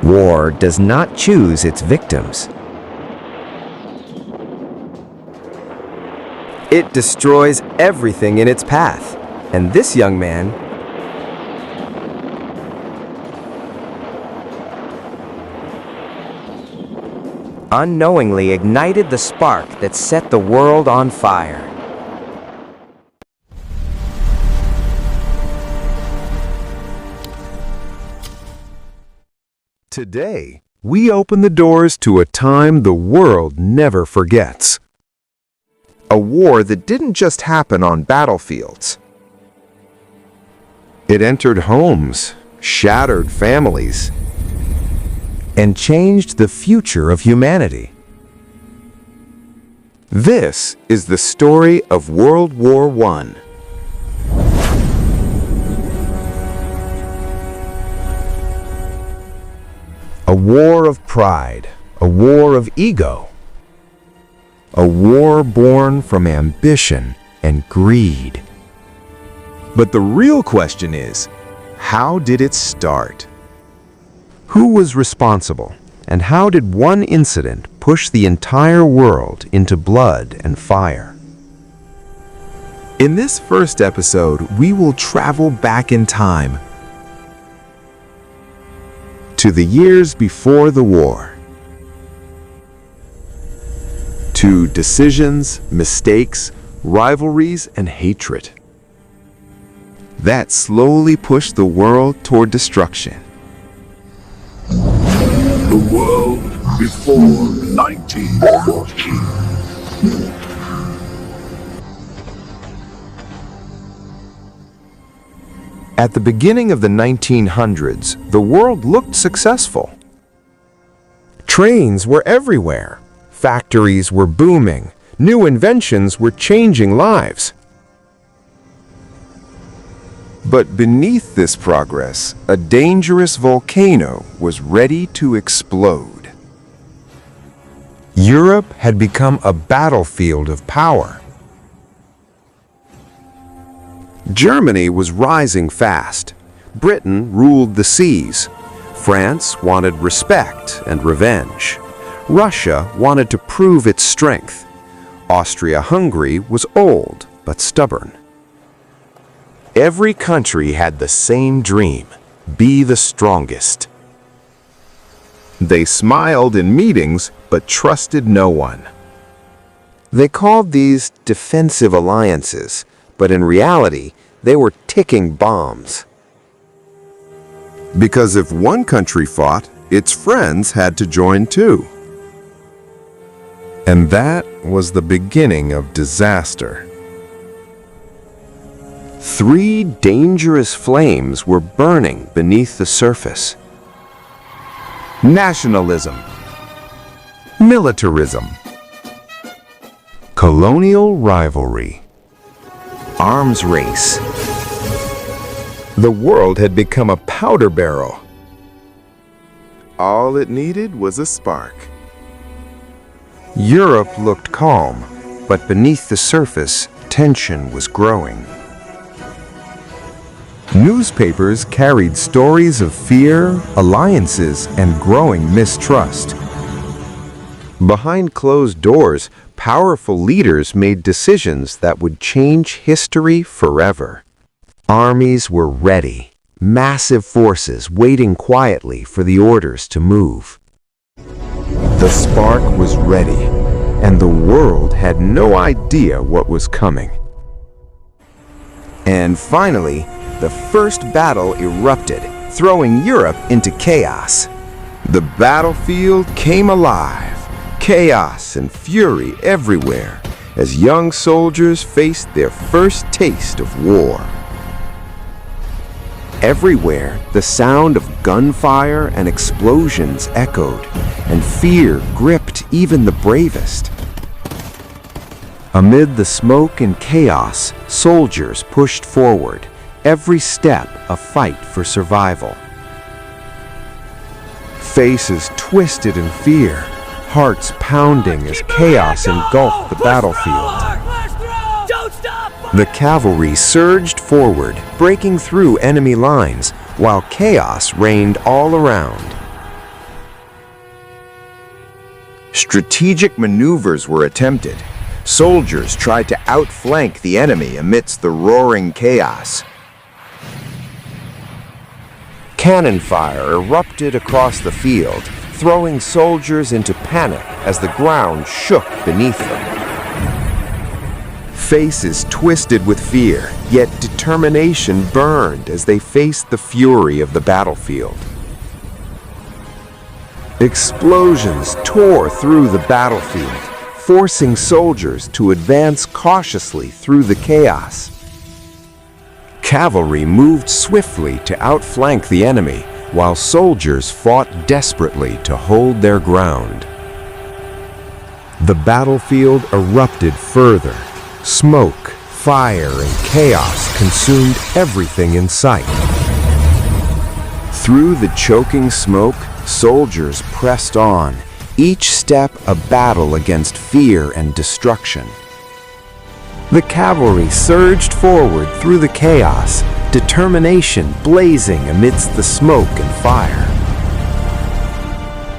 War does not choose its victims. It destroys everything in its path, and this young man unknowingly ignited the spark that set the world on fire. Today, we open the doors to a time the world never forgets. A war that didn't just happen on battlefields. It entered homes, shattered families, and changed the future of humanity. This is the story of World War I. A war of pride, a war of ego, a war born from ambition and greed. But the real question is, how did it start? Who was responsible, and how did one incident push the entire world into blood and fire? In this first episode, we will travel back in time to the years before the war, to decisions, mistakes, rivalries, and hatred that slowly pushed the world toward destruction. The world before 1914. At the beginning of the 1900s, the world looked successful. Trains were everywhere. Factories were booming. New inventions were changing lives. But beneath this progress, a dangerous volcano was ready to explode. Europe had become a battlefield of power. Germany was rising fast. Britain ruled the seas. France wanted respect and revenge. Russia wanted to prove its strength. Austria-Hungary was old but stubborn. Every country had the same dream: be the strongest. They smiled in meetings but trusted no one. They called these defensive alliances, but in reality, they were ticking bombs. Because if one country fought, its friends had to join too. And that was the beginning of disaster. 3 dangerous flames were burning beneath the surface. Nationalism, militarism, colonial rivalry, arms race. The world had become a powder barrel. All it needed was a spark. Europe looked calm, but beneath the surface, tension was growing. Newspapers carried stories of fear, alliances, and growing mistrust. Behind closed doors, powerful leaders made decisions that would change history forever. Armies were ready, massive forces waiting quietly for the orders to move. The spark was ready, and the world had no idea what was coming. And finally, the first battle erupted, throwing Europe into chaos. The battlefield came alive, chaos and fury everywhere, as young soldiers faced their first taste of war. Everywhere, the sound of gunfire and explosions echoed, and fear gripped even the bravest. Amid the smoke and chaos, soldiers pushed forward, every step a fight for survival. Faces twisted in fear, hearts pounding as chaos engulfed the battlefield. The cavalry surged forward, breaking through enemy lines, while chaos reigned all around. Strategic maneuvers were attempted. Soldiers tried to outflank the enemy amidst the roaring chaos. Cannon fire erupted across the field, throwing soldiers into panic as the ground shook beneath them. Faces twisted with fear, yet determination burned as they faced the fury of the battlefield. Explosions tore through the battlefield, forcing soldiers to advance cautiously through the chaos. Cavalry moved swiftly to outflank the enemy, while soldiers fought desperately to hold their ground. The battlefield erupted further. Smoke, fire, and chaos consumed everything in sight. Through the choking smoke, soldiers pressed on, each step a battle against fear and destruction. The cavalry surged forward through the chaos, determination blazing amidst the smoke and fire.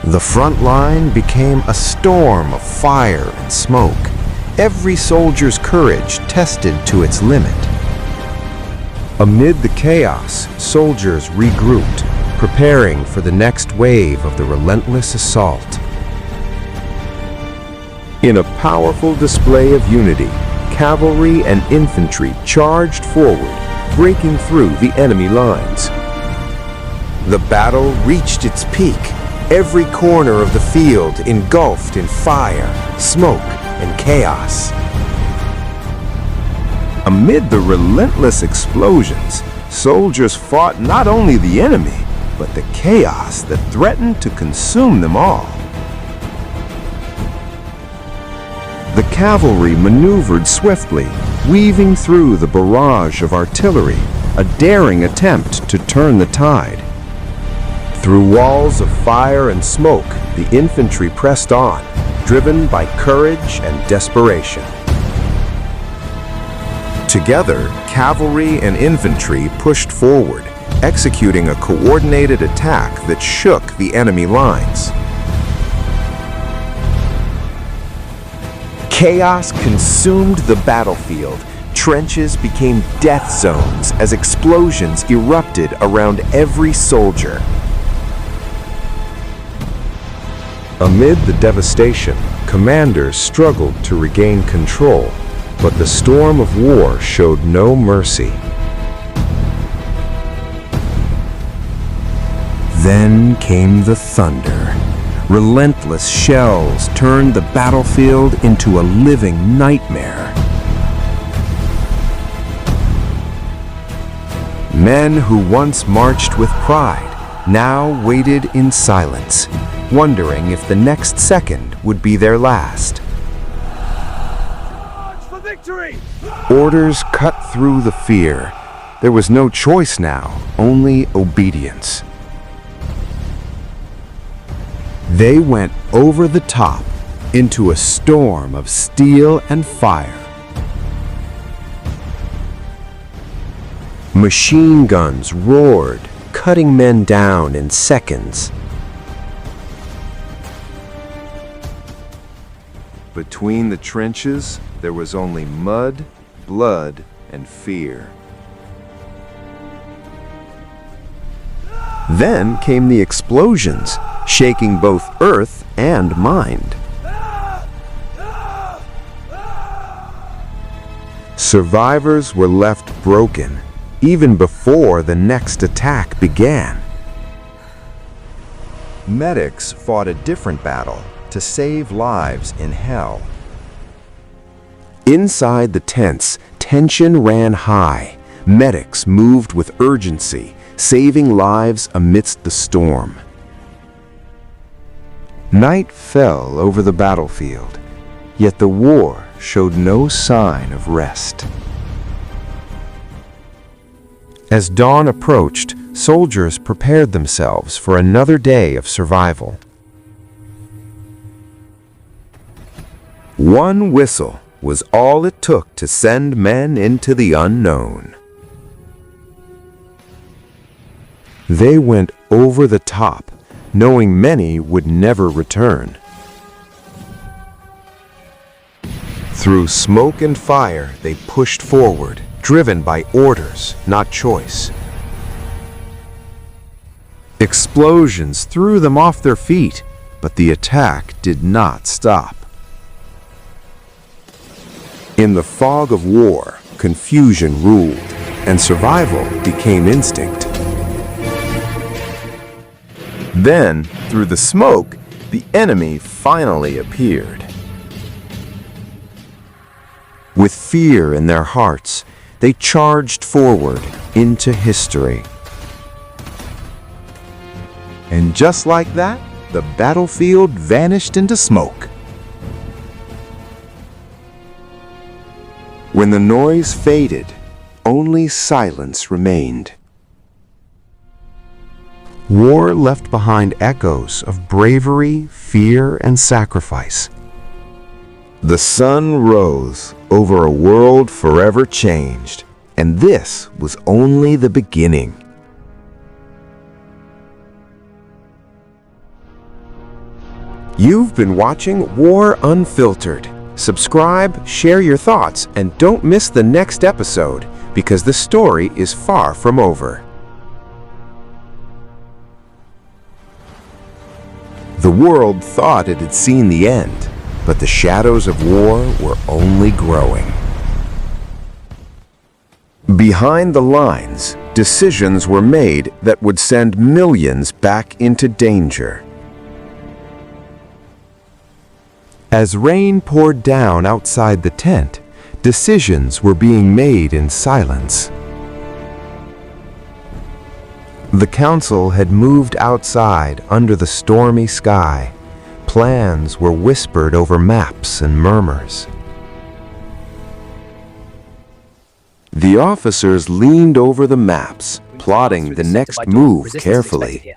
The front line became a storm of fire and smoke, every soldier's courage tested to its limit. Amid the chaos, soldiers regrouped, preparing for the next wave of the relentless assault. In a powerful display of unity, cavalry and infantry charged forward, breaking through the enemy lines. The battle reached its peak, every corner of the field engulfed in fire, smoke, and chaos. Amid the relentless explosions, soldiers fought not only the enemy, but the chaos that threatened to consume them all. The cavalry maneuvered swiftly, weaving through the barrage of artillery, a daring attempt to turn the tide. Through walls of fire and smoke, the infantry pressed on, driven by courage and desperation. Together, cavalry and infantry pushed forward, executing a coordinated attack that shook the enemy lines. Chaos consumed the battlefield. Trenches became death zones as explosions erupted around every soldier. Amid the devastation, commanders struggled to regain control, but the storm of war showed no mercy. Then came the thunder. Relentless shells turned the battlefield into a living nightmare. Men who once marched with pride now waited in silence, wondering if the next second would be their last. For victory! Orders cut through the fear. There was no choice now, only obedience. They went over the top into a storm of steel and fire. Machine guns roared, cutting men down in seconds. Between the trenches, there was only mud, blood, and fear. Then came the explosions, shaking both earth and mind. Survivors were left broken, even before the next attack began. Medics fought a different battle to save lives in hell. Inside the tents, tension ran high. Medics moved with urgency, saving lives amidst the storm. Night fell over the battlefield, yet the war showed no sign of rest. As dawn approached, soldiers prepared themselves for another day of survival. One whistle was all it took to send men into the unknown. They went over the top, knowing many would never return. Through smoke and fire, they pushed forward, driven by orders, not choice. Explosions threw them off their feet, but the attack did not stop. In the fog of war, confusion ruled, and survival became instinct. Then, through the smoke, the enemy finally appeared. With fear in their hearts, they charged forward into history. And just like that, the battlefield vanished into smoke. When the noise faded, only silence remained. War left behind echoes of bravery, fear, and sacrifice. The sun rose over a world forever changed, and this was only the beginning. You've been watching War Unfiltered. Subscribe, share your thoughts, and don't miss the next episode, because the story is far from over. The world thought it had seen the end, but the shadows of war were only growing. Behind the lines, decisions were made that would send millions back into danger. As rain poured down outside the tent, decisions were being made in silence. The council had moved outside under the stormy sky. Plans were whispered over maps and murmurs. The officers leaned over the maps, plotting the next move carefully.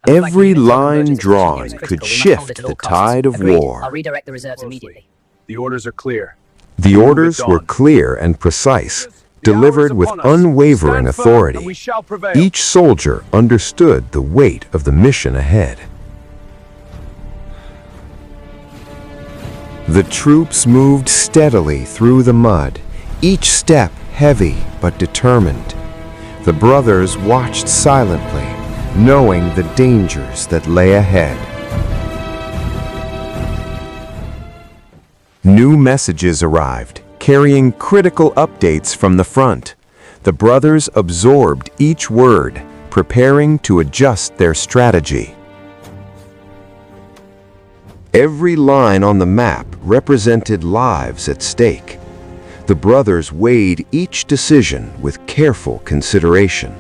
Every line drawn could shift the tide of war. I'll redirect the reserves immediately. The orders are clear. The orders were clear and precise, delivered with unwavering authority. Each soldier understood the weight of the mission ahead. The troops moved steadily through the mud, each step heavy but determined. The brothers watched silently, knowing the dangers that lay ahead. New messages arrived, carrying critical updates from the front. The brothers absorbed each word, preparing to adjust their strategy. Every line on the map represented lives at stake. The brothers weighed each decision with careful consideration.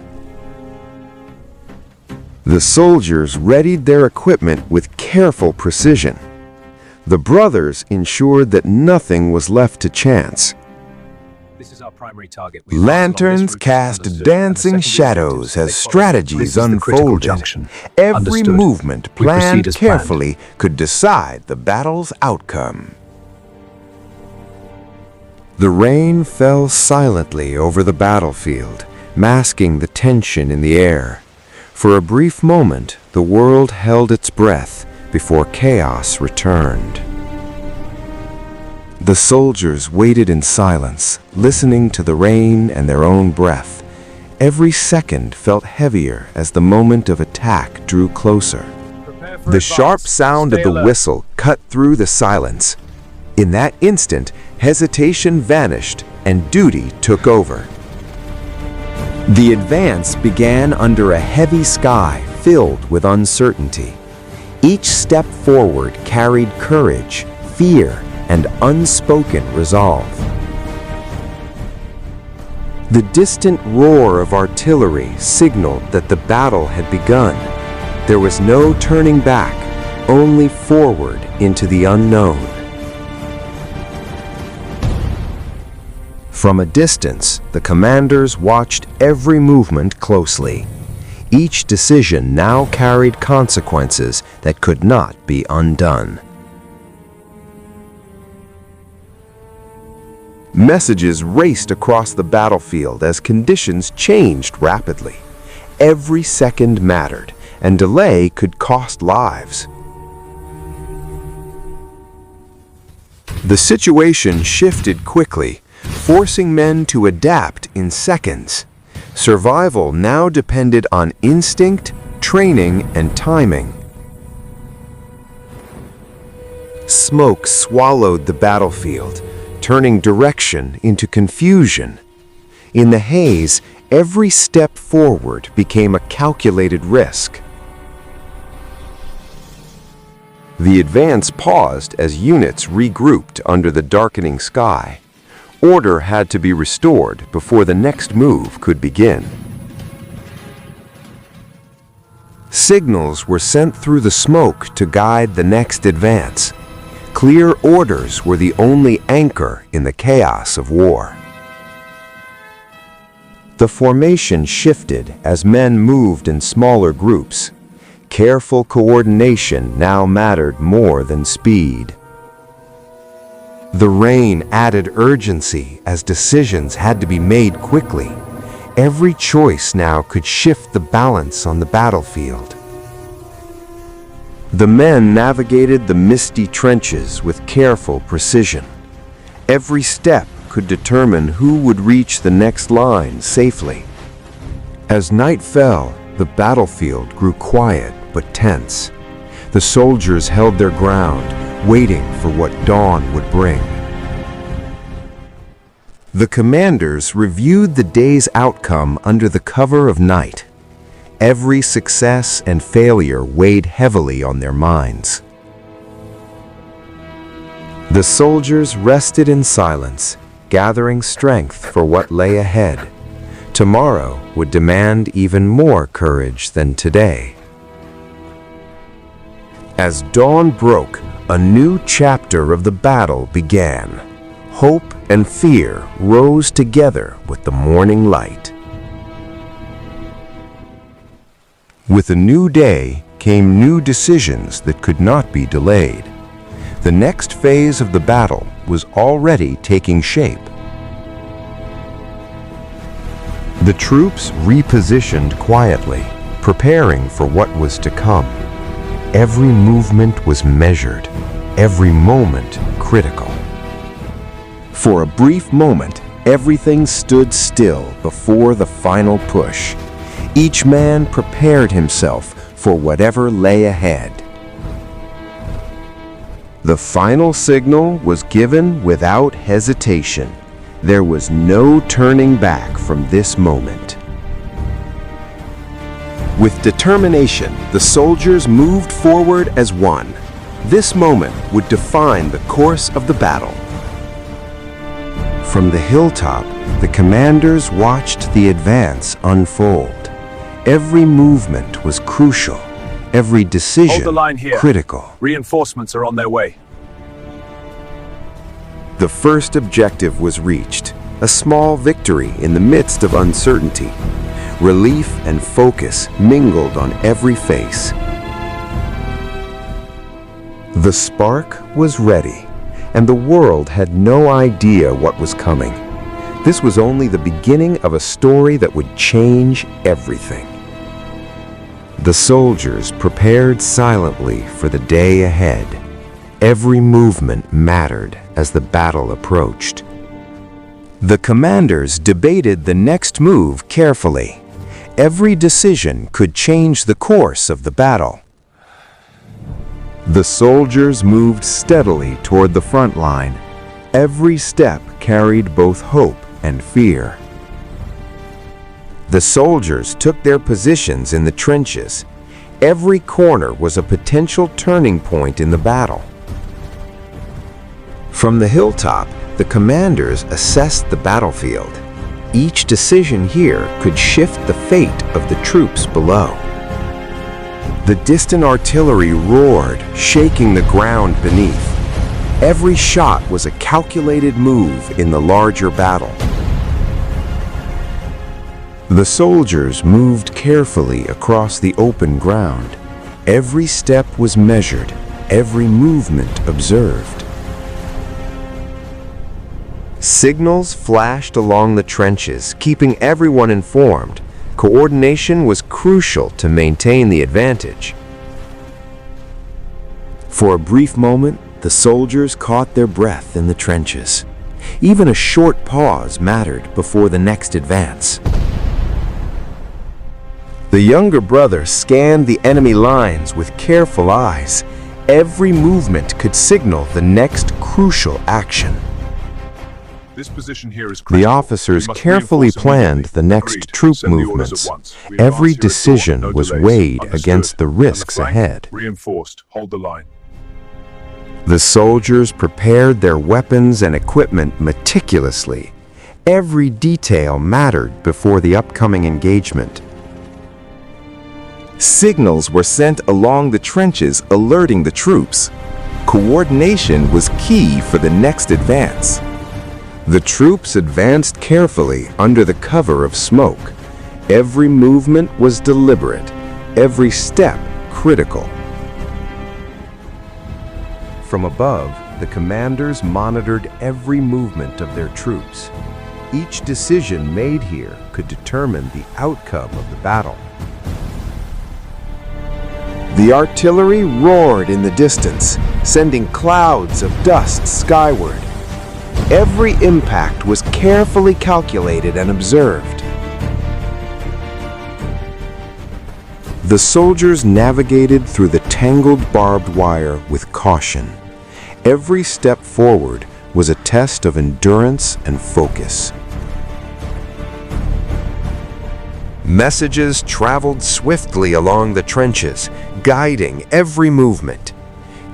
The soldiers readied their equipment with careful precision. The brothers ensured that nothing was left to chance. This is our primary target. Lanterns cast dancing shadows as strategies unfolded. Every movement planned carefully could decide the battle's outcome. The rain fell silently over the battlefield, masking the tension in the air. For a brief moment, the world held its breath before chaos returned. The soldiers waited in silence, listening to the rain and their own breath. Every second felt heavier as the moment of attack drew closer. The sharp sound of the whistle cut through the silence. In that instant, hesitation vanished and duty took over. The advance began under a heavy sky filled with uncertainty. Each step forward carried courage, fear, and unspoken resolve. The distant roar of artillery signaled that the battle had begun. There was no turning back, only forward into the unknown. From a distance, the commanders watched every movement closely. Each decision now carried consequences that could not be undone. Messages raced across the battlefield as conditions changed rapidly. Every second mattered, and delay could cost lives. The situation shifted quickly, forcing men to adapt in seconds. Survival now depended on instinct, training, and timing. Smoke swallowed the battlefield, turning direction into confusion. In the haze, every step forward became a calculated risk. The advance paused as units regrouped under the darkening sky. Order had to be restored before the next move could begin. Signals were sent through the smoke to guide the next advance. Clear orders were the only anchor in the chaos of war. The formation shifted as men moved in smaller groups. Careful coordination now mattered more than speed. The rain added urgency as decisions had to be made quickly. Every choice now could shift the balance on the battlefield. The men navigated the misty trenches with careful precision. Every step could determine who would reach the next line safely. As night fell, the battlefield grew quiet but tense. The soldiers held their ground, waiting for what dawn would bring. The commanders reviewed the day's outcome under the cover of night. Every success and failure weighed heavily on their minds. The soldiers rested in silence, gathering strength for what lay ahead. Tomorrow would demand even more courage than today. As dawn broke, a new chapter of the battle began. Hope and fear rose together with the morning light. With a new day came new decisions that could not be delayed. The next phase of the battle was already taking shape. The troops repositioned quietly, preparing for what was to come. Every movement was measured, every moment critical. For a brief moment, everything stood still before the final push. Each man prepared himself for whatever lay ahead. The final signal was given without hesitation. There was no turning back from this moment. With determination, the soldiers moved forward as one. This moment would define the course of the battle. From the hilltop, the commanders watched the advance unfold. Every movement was crucial, every decision Hold the line here. critical. Reinforcements are on their way. The first objective was reached, a small victory in the midst of uncertainty. Relief and focus mingled on every face. The spark was ready, and the world had no idea what was coming. This was only the beginning of a story that would change everything. The soldiers prepared silently for the day ahead. Every movement mattered as the battle approached. The commanders debated the next move carefully. Every decision could change the course of the battle. The soldiers moved steadily toward the front line. Every step carried both hope and fear. The soldiers took their positions in the trenches. Every corner was a potential turning point in the battle. From the hilltop, the commanders assessed the battlefield. Each decision here could shift the fate of the troops below. The distant artillery roared, shaking the ground beneath. Every shot was a calculated move in the larger battle. The soldiers moved carefully across the open ground. Every step was measured, every movement observed. Signals flashed along the trenches, keeping everyone informed. Coordination was crucial to maintain the advantage. For a brief moment, The soldiers caught their breath in the trenches. Even a short pause mattered before the next advance. The younger brother scanned the enemy lines with careful eyes. Every movement could signal the next crucial action. This position here is The critical. officers We must carefully reinforce planned immediately. the next Agreed. troop Send the orders movements. at once. We Every advance here at dawn, decision no was delays. weighed Understood. against the And risks flank, ahead. Reinforced. Hold the line. The soldiers prepared their weapons and equipment meticulously. Every detail mattered before the upcoming engagement. Signals were sent along the trenches alerting the troops. Coordination was key for the next advance. The troops advanced carefully under the cover of smoke. Every movement was deliberate, every step critical. From above, the commanders monitored every movement of their troops. Each decision made here could determine the outcome of the battle. The artillery roared in the distance, sending clouds of dust skyward. Every impact was carefully calculated and observed. The soldiers navigated through the tangled barbed wire with caution. Every step forward was a test of endurance and focus. Messages traveled swiftly along the trenches, guiding every movement.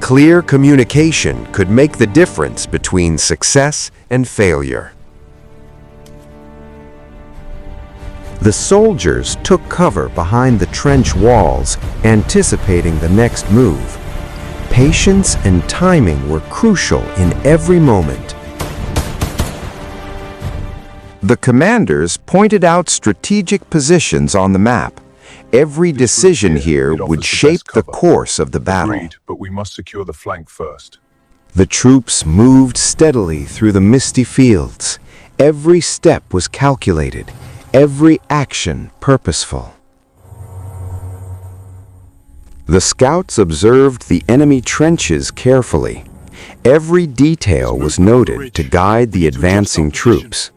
Clear communication could make the difference between success and failure. The soldiers took cover behind the trench walls, anticipating the next move. Patience and timing were crucial in every moment. The commanders pointed out strategic positions on the map. Every decision here would shape the course of the battle. Agreed, but we must secure the flank first. The troops moved steadily through the misty fields. Every step was calculated, every action purposeful. The scouts observed the enemy trenches carefully. Every detail was noted to guide the advancing troops.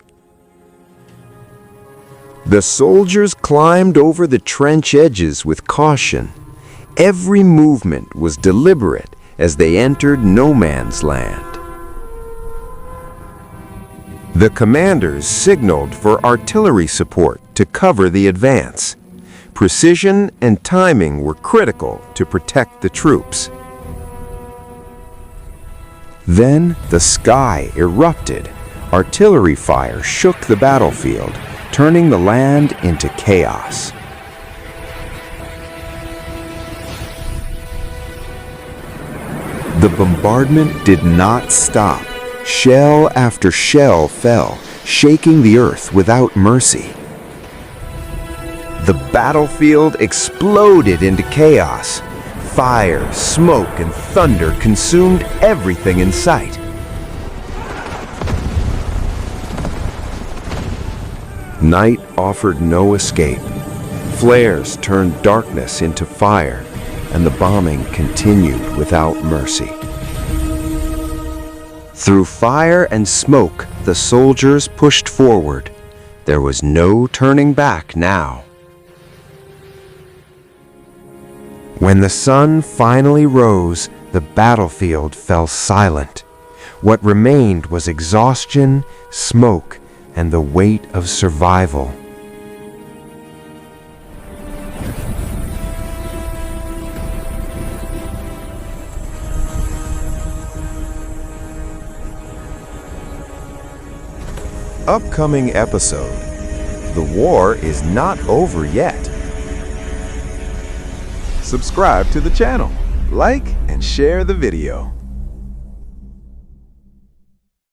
The soldiers climbed over the trench edges with caution. Every movement was deliberate as they entered no man's land. The commanders signaled for artillery support to cover the advance. Precision and timing were critical to protect the troops. Then the sky erupted. Artillery fire shook the battlefield, turning the land into chaos. The bombardment did not stop. Shell after shell fell, shaking the earth without mercy. The battlefield exploded into chaos. Fire, smoke, and thunder consumed everything in sight. Night offered no escape. Flares turned darkness into fire, and the bombing continued without mercy. Through fire and smoke, the soldiers pushed forward. There was no turning back now. When the sun finally rose, the battlefield fell silent. What remained was exhaustion, smoke, and the weight of survival. Upcoming episode: the war is not over yet. Subscribe to the channel, like and share the video.